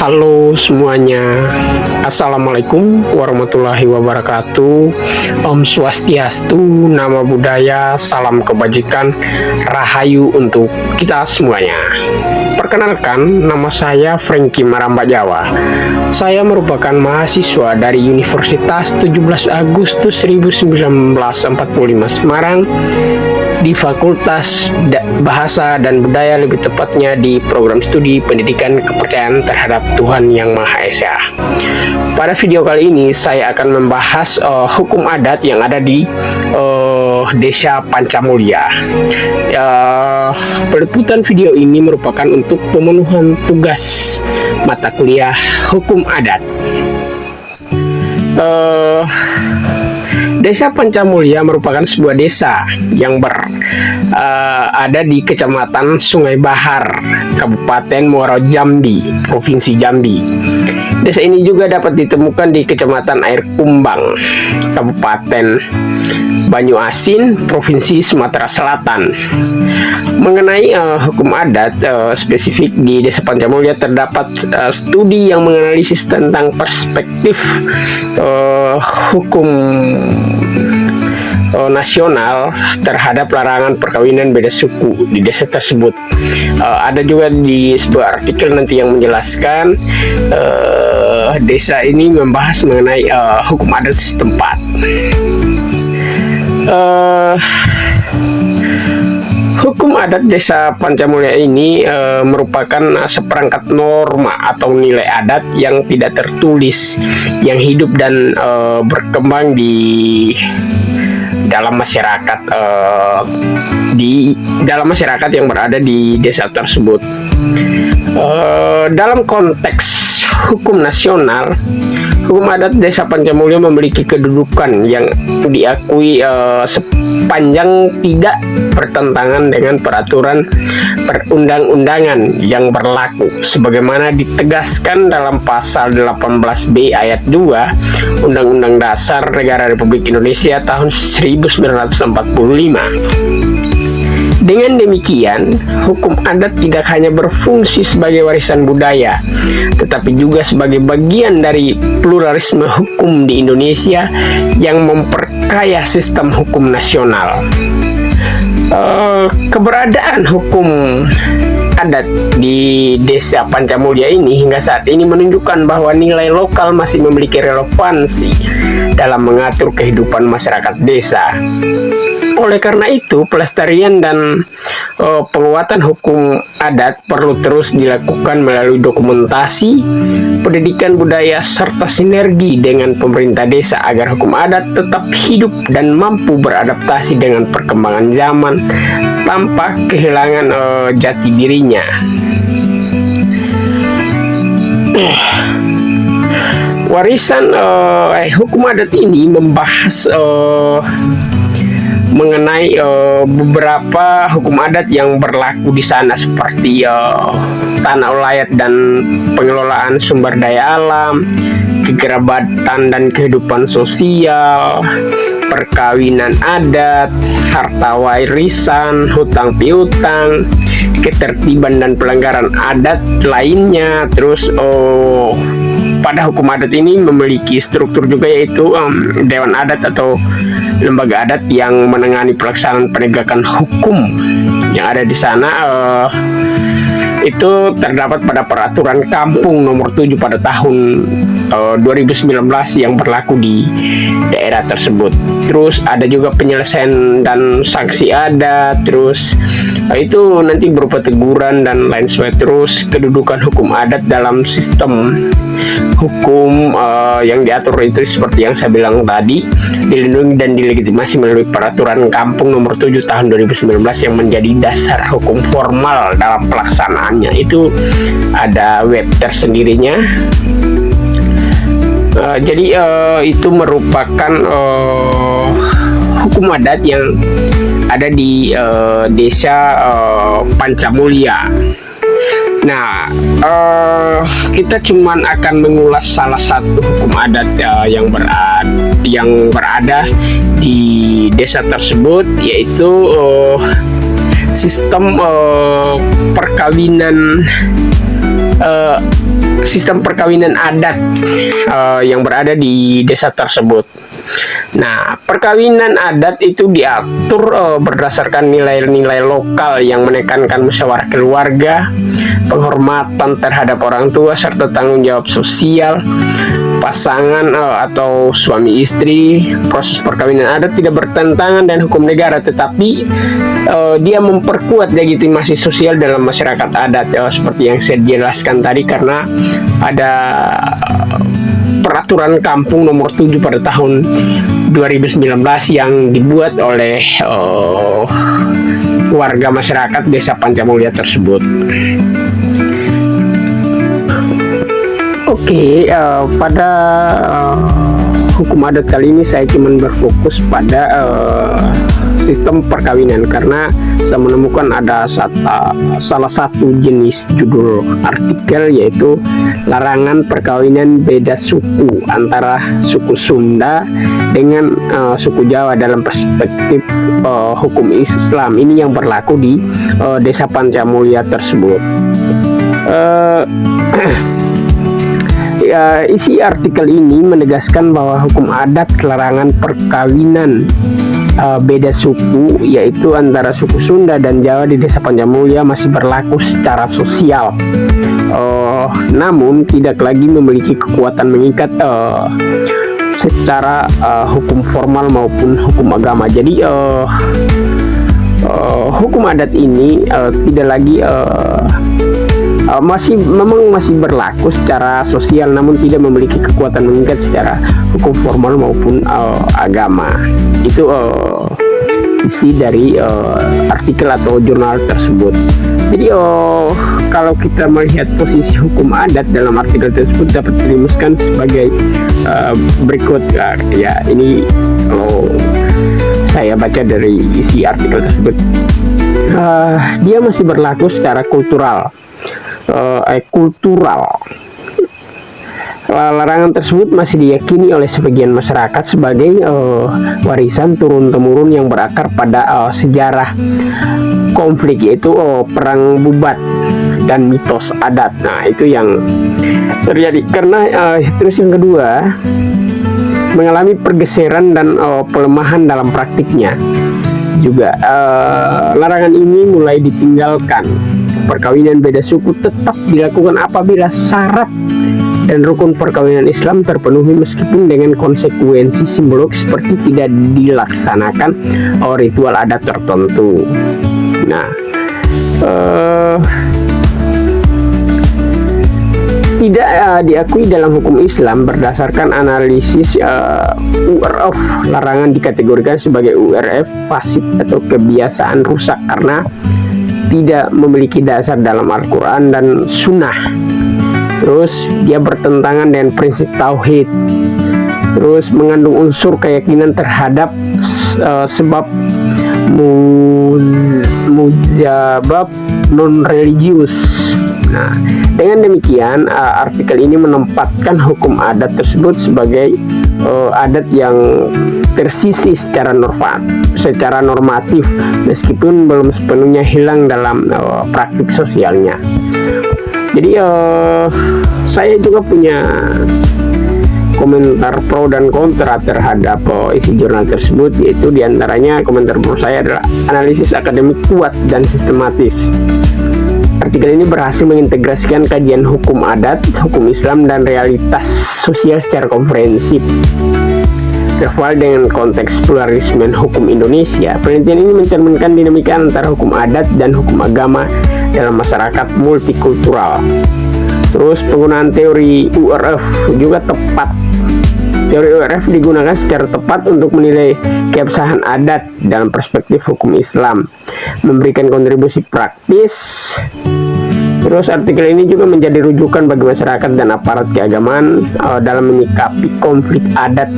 Halo semuanya, Assalamualaikum warahmatullahi wabarakatuh. Om Swastiastu, nama budaya, salam kebajikan, rahayu untuk kita semuanya. Perkenalkan, nama saya Franky Maramba Jawa. Saya merupakan mahasiswa dari Universitas 17 Agustus 1945 Semarang di Fakultas Bahasa dan Budaya, lebih tepatnya di program studi pendidikan kepercayaan terhadap Tuhan Yang Maha Esa. Pada video kali ini saya akan membahas hukum adat yang ada di Desa Pancamulya. Peliputan video ini merupakan untuk pemenuhan tugas mata kuliah hukum adat. Desa Pancamulya merupakan sebuah desa yang ada di Kecamatan Sungai Bahar, Kabupaten Muaro Jambi, Provinsi Jambi. Desa ini juga dapat ditemukan di Kecamatan Air Kumbang, Kabupaten Banyuasin, Provinsi Sumatera Selatan. Mengenai hukum adat spesifik di Desa Pancamulya, terdapat studi yang menganalisis tentang perspektif hukum nasional terhadap larangan perkawinan beda suku di desa tersebut. Ada juga di sebuah artikel nanti yang menjelaskan desa ini membahas mengenai hukum adat setempat. Hukum adat Desa Pancamulya ini merupakan seperangkat norma atau nilai adat yang tidak tertulis, yang hidup dan berkembang di dalam masyarakat yang berada di desa tersebut. Dalam konteks hukum nasional, hukum adat Desa Pancamulya memiliki kedudukan yang diakui sepanjang tidak bertentangan dengan peraturan perundang-undangan yang berlaku, sebagaimana ditegaskan dalam pasal 18B ayat 2 Undang-Undang Dasar Negara Republik Indonesia tahun 1945. Dengan demikian, hukum adat tidak hanya berfungsi sebagai warisan budaya, tetapi juga sebagai bagian dari pluralisme hukum di Indonesia yang memperkaya sistem hukum nasional. Keberadaan hukum adat di Desa Pancamulya ini hingga saat ini menunjukkan bahwa nilai lokal masih memiliki relevansi dalam mengatur kehidupan masyarakat desa. Oleh karena itu, pelestarian dan penguatan hukum adat perlu terus dilakukan melalui dokumentasi, pendidikan budaya, serta sinergi dengan pemerintah desa agar hukum adat tetap hidup dan mampu beradaptasi dengan perkembangan zaman tanpa kehilangan jati dirinya. Warisan hukum adat ini membahas mengenai beberapa hukum adat yang berlaku di sana, seperti tanah ulayat dan pengelolaan sumber daya alam, kekerabatan dan kehidupan sosial, perkawinan adat, harta warisan, hutang piutang, ketertiban dan pelanggaran adat lainnya. Terus pada hukum adat ini memiliki struktur juga, yaitu Dewan Adat atau lembaga adat yang menangani pelaksanaan penegakan hukum yang ada di sana. Itu terdapat pada peraturan kampung nomor 7 pada tahun 2019 yang berlaku di daerah tersebut. Terus ada juga penyelesaian dan sanksi adat, terus itu nanti berupa teguran dan lain sebagainya. Terus kedudukan hukum adat dalam sistem hukum yang diatur itu seperti yang saya bilang tadi, dilindungi dan dilegitimasi melalui peraturan kampung nomor 7 tahun 2019 yang menjadi dasar hukum formal dalam pelaksanaannya. Itu ada web tersendirinya. Jadi itu merupakan hukum adat yang ada di Desa Pancamulya. Nah, kita cuman akan mengulas salah satu hukum adat yang berada di desa tersebut, yaitu sistem perkawinan sistem perkawinan adat yang berada di desa tersebut. Nah, perkawinan adat itu diatur berdasarkan nilai-nilai lokal yang menekankan musyawarah keluarga, penghormatan terhadap orang tua, serta tanggung jawab sosial pasangan atau suami istri. Proses perkawinan adat tidak bertentangan dengan hukum negara, tetapi dia memperkuat legitimasi sosial dalam masyarakat adat, seperti yang saya jelaskan tadi, karena ada peraturan kampung nomor 7 pada tahun 2019 yang dibuat oleh warga masyarakat desa Pancamulya tersebut. Oke, pada hukum adat kali ini saya cuma berfokus pada sistem perkawinan, karena saya menemukan ada salah satu jenis judul artikel, yaitu larangan perkawinan beda suku antara suku Sunda dengan suku Jawa dalam perspektif hukum Islam. Ini yang berlaku di desa Pancamulya tersebut. Isi artikel ini menegaskan bahwa hukum adat larangan perkawinan beda suku, yaitu antara suku Sunda dan Jawa di desa Pancamulya, masih berlaku secara sosial, namun tidak lagi memiliki kekuatan mengikat secara hukum formal maupun hukum agama. Jadi hukum adat ini tidak lagi memang masih berlaku secara sosial, namun tidak memiliki kekuatan mengikat secara hukum formal maupun agama. Itu isi dari artikel atau jurnal tersebut. Jadi kalau kita melihat posisi hukum adat dalam artikel tersebut dapat dirumuskan sebagai berikut. Ya, ini kalau saya baca dari isi artikel tersebut, dia masih berlaku secara kultural. Larangan tersebut masih diyakini oleh sebagian masyarakat sebagai warisan turun-temurun yang berakar pada sejarah konflik, yaitu perang Bubat dan mitos adat. Nah, itu yang terjadi. Karena terus yang kedua, mengalami pergeseran dan pelemahan dalam praktiknya. Juga larangan ini mulai ditinggalkan. Perkawinan beda suku tetap dilakukan apabila syarat dan rukun perkawinan Islam terpenuhi, meskipun dengan konsekuensi simbolik seperti tidak dilaksanakan ritual adat tertentu. Nah, tidak diakui dalam hukum Islam berdasarkan analisis URF. Larangan dikategorikan sebagai URF fasid atau kebiasaan rusak karena tidak memiliki dasar dalam Al-Quran dan Sunnah. Terus dia bertentangan dengan prinsip tauhid. Terus mengandung unsur keyakinan terhadap sebab mujabab non religius. Nah, dengan demikian artikel ini menempatkan hukum adat tersebut sebagai adat yang tersisih secara normatif, meskipun belum sepenuhnya hilang dalam praktik sosialnya. Jadi saya juga punya komentar pro dan kontra terhadap isi jurnal tersebut, yaitu diantaranya komentar pro saya adalah analisis akademik kuat dan sistematis. Artikel ini berhasil mengintegrasikan kajian hukum adat, hukum Islam, dan realitas sosial secara komprehensif. Relevan dengan konteks pluralisme hukum Indonesia, penelitian ini mencerminkan dinamika antara hukum adat dan hukum agama dalam masyarakat multikultural. Terus penggunaan teori URF juga tepat. Teori URF digunakan secara tepat untuk menilai keabsahan adat dalam perspektif hukum Islam, memberikan kontribusi praktis. Terus artikel ini juga menjadi rujukan bagi masyarakat dan aparat keagamaan dalam menyikapi konflik adat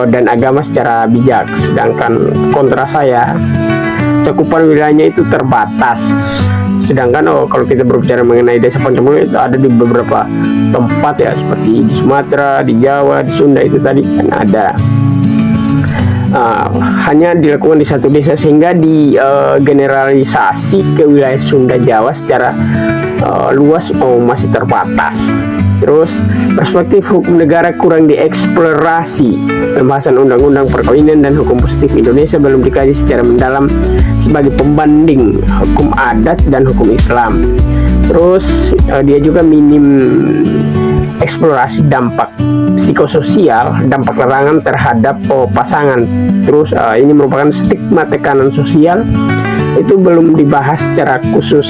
dan agama secara bijak. Sedangkan kontra saya, cakupan wilayahnya itu terbatas. Sedangkan kalau kita berbicara mengenai desa Pancamulya itu ada di beberapa tempat, ya, seperti di Sumatera, di Jawa, di Sunda itu tadi kan ada. hanya dilakukan di satu desa, sehingga generalisasi ke wilayah Sunda Jawa secara luas masih terbatas. Terus perspektif hukum negara kurang dieksplorasi. Pembahasan undang-undang perkawinan dan hukum positif Indonesia belum dikaji secara mendalam sebagai pembanding hukum adat dan hukum Islam. Terus dia juga minim eksplorasi dampak psikososial, dampak larangan terhadap pasangan. Terus ini merupakan stigma tekanan sosial, itu belum dibahas secara khusus.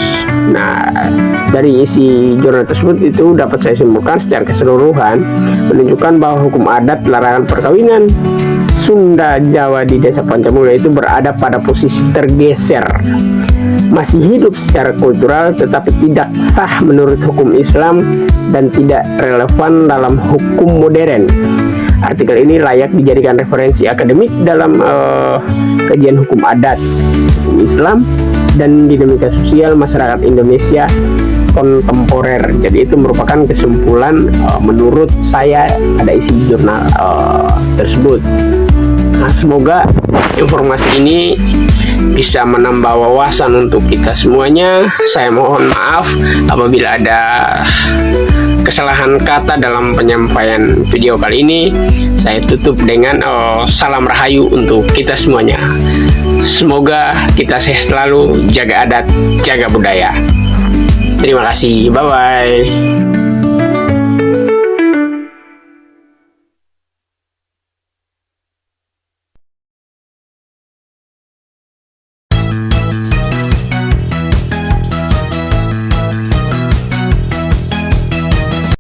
Nah, dari isi jurnal tersebut itu dapat saya simpulkan secara keseluruhan menunjukkan bahwa hukum adat larangan perkawinan Sunda Jawa di Desa Pancamula itu berada pada posisi tergeser, masih hidup secara kultural tetapi tidak sah menurut hukum Islam dan tidak relevan dalam hukum modern. Artikel ini layak dijadikan referensi akademik dalam kajian hukum adat, hukum Islam, dan dinamika sosial masyarakat Indonesia kontemporer. Jadi itu merupakan kesimpulan menurut saya ada isi jurnal tersebut. Nah, semoga informasi ini bisa menambah wawasan untuk kita semuanya. Saya mohon maaf apabila ada kesalahan kata dalam penyampaian video kali ini. Saya tutup dengan salam rahayu untuk kita semuanya. Semoga kita sehat selalu, jaga adat, jaga budaya. Terima kasih, bye-bye.